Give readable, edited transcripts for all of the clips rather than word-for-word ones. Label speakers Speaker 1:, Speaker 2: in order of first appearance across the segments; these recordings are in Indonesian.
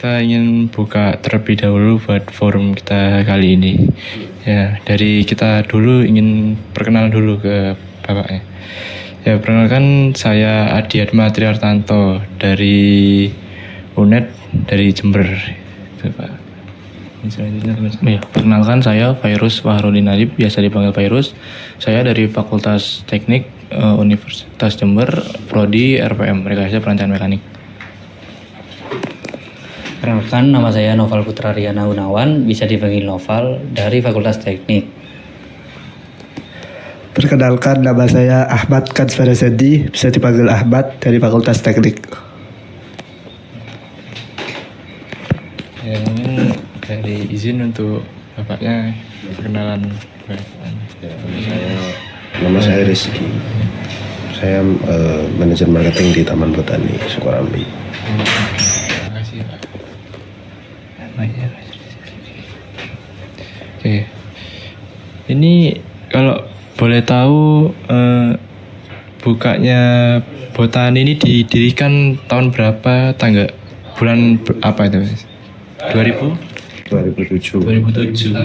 Speaker 1: Kita ingin buka terlebih dahulu buat forum kita kali ini. Ya, dari kita dulu ingin perkenalan dulu ke Bapaknya. Ya, perkenalkan saya Adi Atma Triartanto dari UNED dari Jember. Itu, Pak.
Speaker 2: Ya, perkenalkan saya Virus Wahrudin Nadib, biasa dipanggil Virus. Saya dari Fakultas Teknik Universitas Jember, Prodi RPM, Rekayasa Perancangan Mekanik.
Speaker 3: Perkenalkan, nama saya Noval Putra Riana Gunawan, bisa dipanggil Noval, dari Fakultas Teknik.
Speaker 4: Perkenalkan, nama saya Ahmad Kansfarasendi, bisa dipanggil Ahmad, dari Fakultas Teknik.
Speaker 1: Ya, ini dari izin untuk Bapaknya perkenalan.
Speaker 5: Ya, nama saya Rizky. Saya manajer marketing di Taman Botani Sukorambi.
Speaker 1: Terima kasih, Pak. Oke, ini kalau boleh tahu bukanya Botani ini didirikan tahun berapa, bulan apa itu, Mas?
Speaker 5: 2007.
Speaker 1: 2007.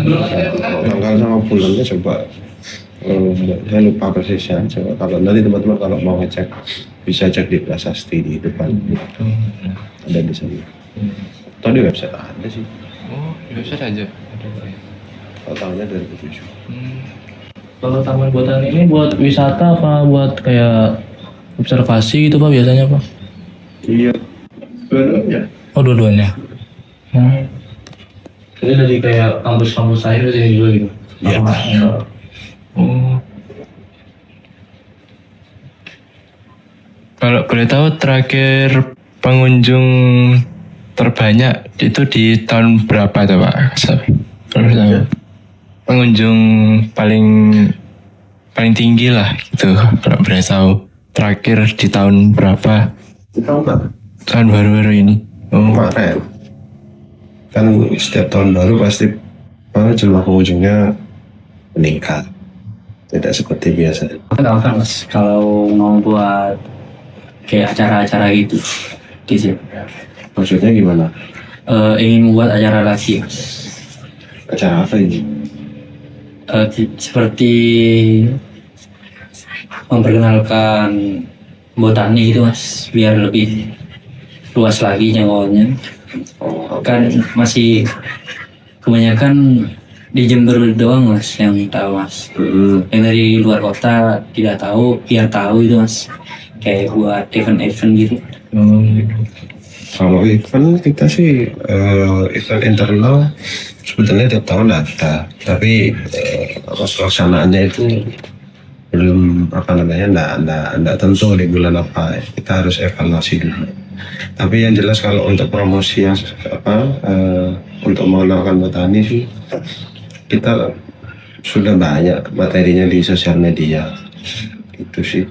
Speaker 5: Tanggal sama bulannya coba saya lupa persisnya. Coba kalau nanti teman-teman kalau mau ngecek bisa cek di Prasasti di depan. Ada di sana. Atau di website ada sih.
Speaker 1: Oh, di website aja.
Speaker 5: Kalau tahunnya 2007.
Speaker 2: Kalau Taman Botani ini buat wisata apa buat kayak observasi gitu Pak biasanya Pak?
Speaker 5: Iya. Sebenarnya.
Speaker 2: Oh dua-duanya. Jadi dari kayak kampus-kampus akhir sih juga gitu.
Speaker 5: Iya.
Speaker 1: Kalau boleh tahu terakhir pengunjung terbanyak itu di tahun berapa tuh, Pak? Kalau boleh tahu. Pengunjung paling tinggi lah gitu, kalau boleh tahu. Terakhir di tahun berapa?
Speaker 5: Di tahun berapa?
Speaker 1: Tahun baru-baru ini.
Speaker 5: Kemarin. Kan setiap tahun baru pasti jumlah pengunjungnya meningkat. Tidak seperti biasa.
Speaker 3: Kan Mas, kalau mau buat kayak acara-acara gitu di sini.
Speaker 5: Maksudnya gimana?
Speaker 3: Ingin membuat acara lagi, Mas.
Speaker 5: Acara apa ini?
Speaker 3: Seperti memperkenalkan botani gitu Mas, biar lebih luas lagi jangkauannya. Kan masih kebanyakan di Jember doang Mas yang tahu Mas. Yang dari luar kota tidak tahu, biar tahu itu Mas. Kayak buat event-event gitu.
Speaker 5: Kalau event kita sih event internal sebetulnya tiap tahun ada, tapi pelaksanaannya itu belum enggak tentu di bulan apa. Kita harus evaluasi dulu. Tapi yang jelas kalau untuk promosi yang untuk mengenalkan botani sih kita sudah banyak materinya di sosial media. Itu sih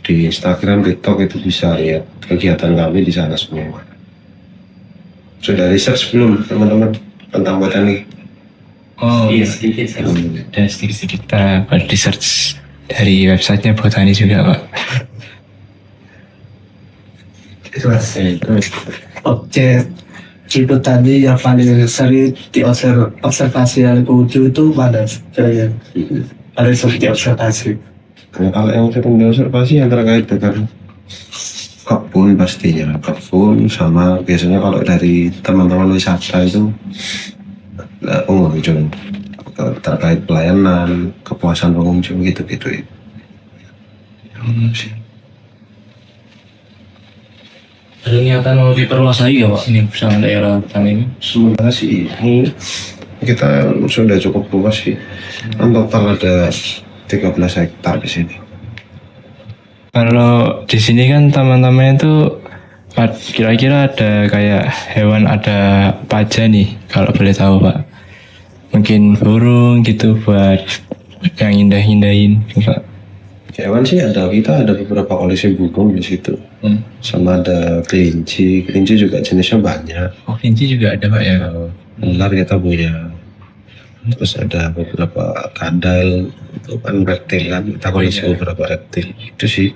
Speaker 5: di Instagram, TikTok itu bisa lihat kegiatan kami di sana semua. Sudah research belum teman-teman tentang botani?
Speaker 1: Oh,
Speaker 3: Iya sedikit.
Speaker 1: dan sedikit kita buat research dari websitenya Botani juga, Pak.
Speaker 4: Itu Mas. Objek di botani yang paling sering diobservasi oleh pengunjung itu mana? Kira-kira ada seperti observasi.
Speaker 5: Nah, kalau yang sering diobservasi yang terkait dengan kebun pastinya, kebun sama biasanya kalau dari teman-teman wisata itu pengunjung terkait pelayanan, kepuasan pengunjung gitu-gitu.
Speaker 2: Ada niatan mau diperluas lagi ya Pak ini sama daerah Botani ini?
Speaker 5: Sebenarnya sih ini kita sudah cukup luas sih. Kan total ada 13 hektar di sini.
Speaker 1: Kalau di sini kan teman-teman itu kira-kira ada kayak hewan, ada apa aja nih kalau boleh tahu, Pak? Mungkin burung gitu buat yang indah-indahin, Pak.
Speaker 5: Hewan sih kita ada beberapa koleksi burung di situ. Sama ada kelinci juga jenisnya banyak.
Speaker 1: Oh, kelinci juga ada, Pak ya?
Speaker 5: Ular kita punya. Terus ada beberapa kadal, itu kan reptil kan, kita koleksi beberapa reptil. Itu sih.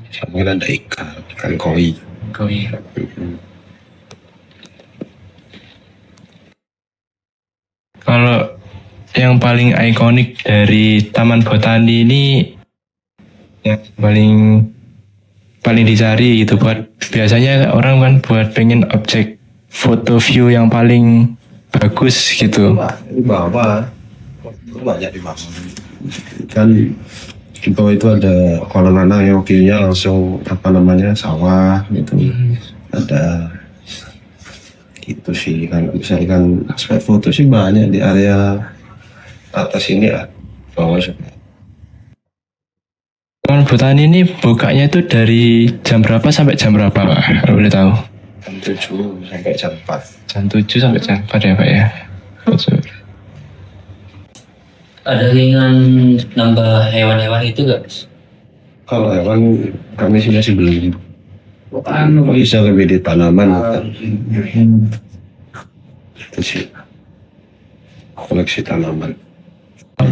Speaker 5: Sama ada ikan koi.
Speaker 1: Koi. Kalau yang paling ikonik dari Taman Botani ini yang paling dicari gitu buat biasanya orang kan buat pengen objek foto view yang paling bagus gitu.
Speaker 5: Di bawah itu banyak di bawah kan. Di bawah itu ada kolam renang yang view-nya langsung sawah gitu. Ada itu sih kan, misalkan spot foto sih banyak di area atas ini ya, bawah sih.
Speaker 1: Taman Botani ini bukanya itu dari jam berapa sampai jam berapa Pak? Kalau boleh tahu.
Speaker 5: Jam 7 sampai jam 4.
Speaker 1: Jam 7 sampai jam 4 ya Pak ya.
Speaker 3: Ada keinginan nambah hewan-hewan itu gak?
Speaker 5: Kalau hewan kami sih masih belum. Bisa lebih di tanaman kan. Itu sih koleksi tanaman.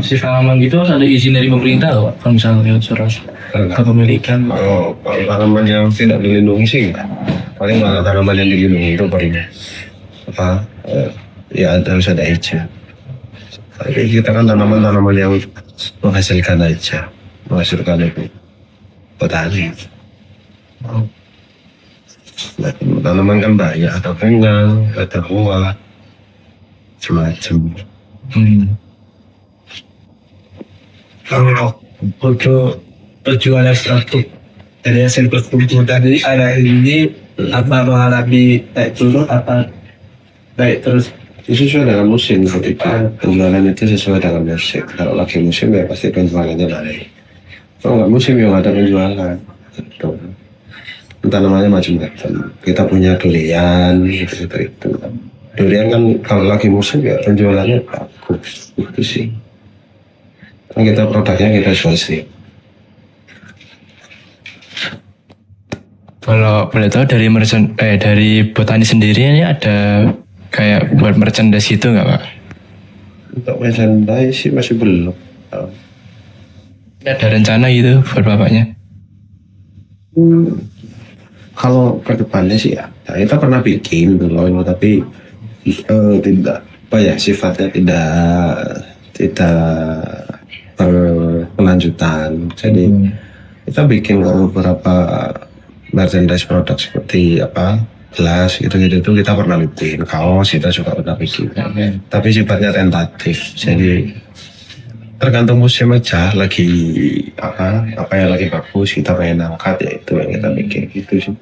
Speaker 2: Si tanaman gitu harus ada izin dari pemerintah loh, Pak. Kalau misalnya lewat surat kepemilikan.
Speaker 5: Kalau tanaman yang tidak dilindungi sih enggak. Paling kalau tanaman yang dilindungi itu paling ya harus ada izin. Tapi kita kan tanaman-tanaman yang menghasilkan aja, menghasilkan itu petani. Nah, tanaman kan banyak, ada penggang, ada buah, semacam.
Speaker 4: Kalau untuk penjualan produk dari hasil perkebunan ini ada ini apa mengalami naik turun apa naik terus?
Speaker 5: Itu sesuai dengan musim ketika penjualan itu sesuai dengan musim. Kalau lagi musim ya pasti penjualannya naik. Kalau nggak musim ya nggak ada penjualan. Gitu. Tanamannya macam-macam. Kita punya durian gitu. Durian kan kalau lagi musim ya penjualannya bagus. Itu sih. Kan kita produknya kita jual sih.
Speaker 1: Kalau boleh tahu dari Botani sendiri ini ada kayak buat merchandise gitu nggak Pak?
Speaker 5: Untuk merchandise sih masih belum.
Speaker 1: Ada rencana gitu buat bapaknya?
Speaker 5: Kalau ke depannya sih ya, kita pernah bikin dulu, tapi tidak sifatnya tidak berkelanjutan. Jadi kita bikin beberapa merchandise produk seperti gelas gitu-gitu itu kita pernah bikin, kaos kita juga pernah bikin. Tapi sifatnya tentatif. Jadi tergantung musim aja lagi apa yang lagi bagus kita pengen angkat ya itu yang kita bikin gitu sih.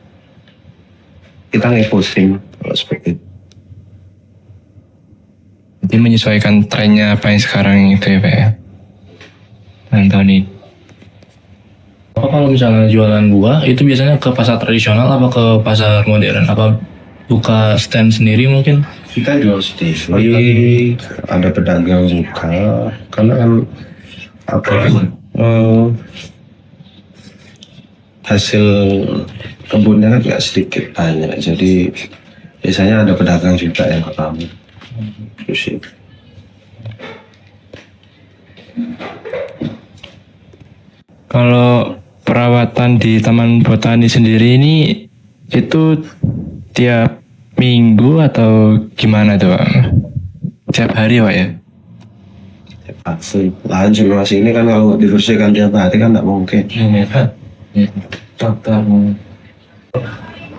Speaker 5: Kita ngikutin kalau seperti itu.
Speaker 1: Jadi menyesuaikan trennya apa yang sekarang itu ya Pak ya? Tahun ini.
Speaker 2: Apa kalau misalnya jualan buah itu biasanya ke pasar tradisional apa ke pasar modern? Apa buka stand sendiri mungkin?
Speaker 5: Kita jual sendiri, ada pedagang juga, karena kan hasil kebunnya kan nggak sedikit banyak, jadi biasanya ada pedagang juga yang ketemu. Terus sih.
Speaker 1: Kalau perawatan di Taman Botani sendiri ini itu tiap minggu atau gimana tuh Pak? Tiap hari Pak ya?
Speaker 5: Pasti lahan simulasi ini kan kalau dibersihkan tiap hari kan nggak mungkin.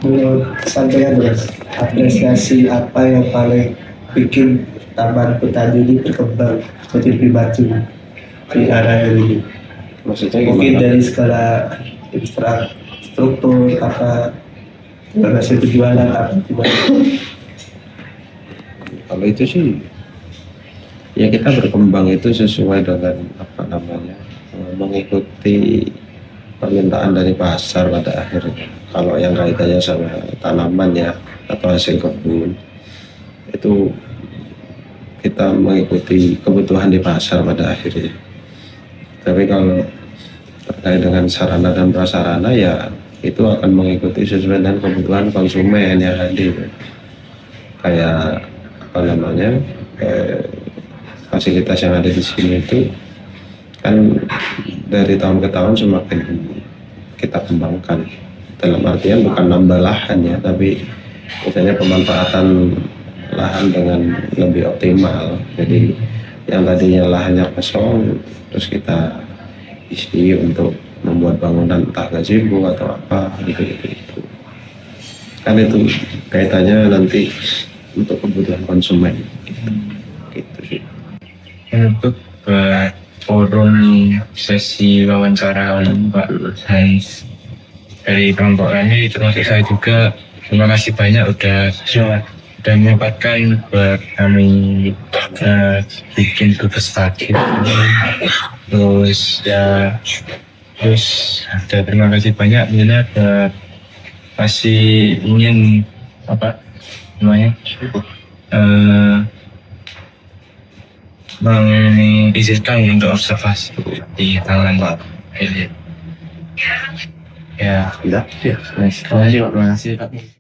Speaker 4: Menurut sampean apresiasi apa yang paling bikin Taman Botani ini berkembang jadi lebih maju di area ini?
Speaker 5: Maksudnya
Speaker 4: Mungkin
Speaker 5: gimana?
Speaker 4: dari skala struktur apa hasil penjualan apa gimana?
Speaker 5: Kalau itu sih ya kita berkembang itu sesuai dengan mengikuti permintaan dari pasar pada akhirnya. Kalau yang kaitannya sama tanaman ya atau hasil kebun itu kita mengikuti kebutuhan di pasar pada akhirnya. Tapi kalau terkait dengan sarana dan prasarana ya itu akan mengikuti sesuai dengan kebutuhan konsumen yang hadir. Kayak fasilitas yang ada di sini itu kan dari tahun ke tahun semakin kita kembangkan. Dalam artian bukan nambah lahan ya, tapi misalnya pemanfaatan lahan dengan lebih optimal. Jadi yang tadinya lahannya kosong terus kita isi untuk membuat bangunan entah gazebo atau apa gitu. Kan itu kaitannya nanti untuk kebutuhan konsumen gitu sih.
Speaker 1: Untuk buat forum sesi wawancara Pak Hans dari kelompok kami, termasuk saya juga, terima kasih banyak udah menyempatkan buat kami bikin tugas tadi. Terus ada terima kasih banyak Mina buat masih ingin apa namanya mengizinkan untuk observasi di tangan Pak Elit. Ya,
Speaker 5: Tidak.
Speaker 1: terima kasih Pak.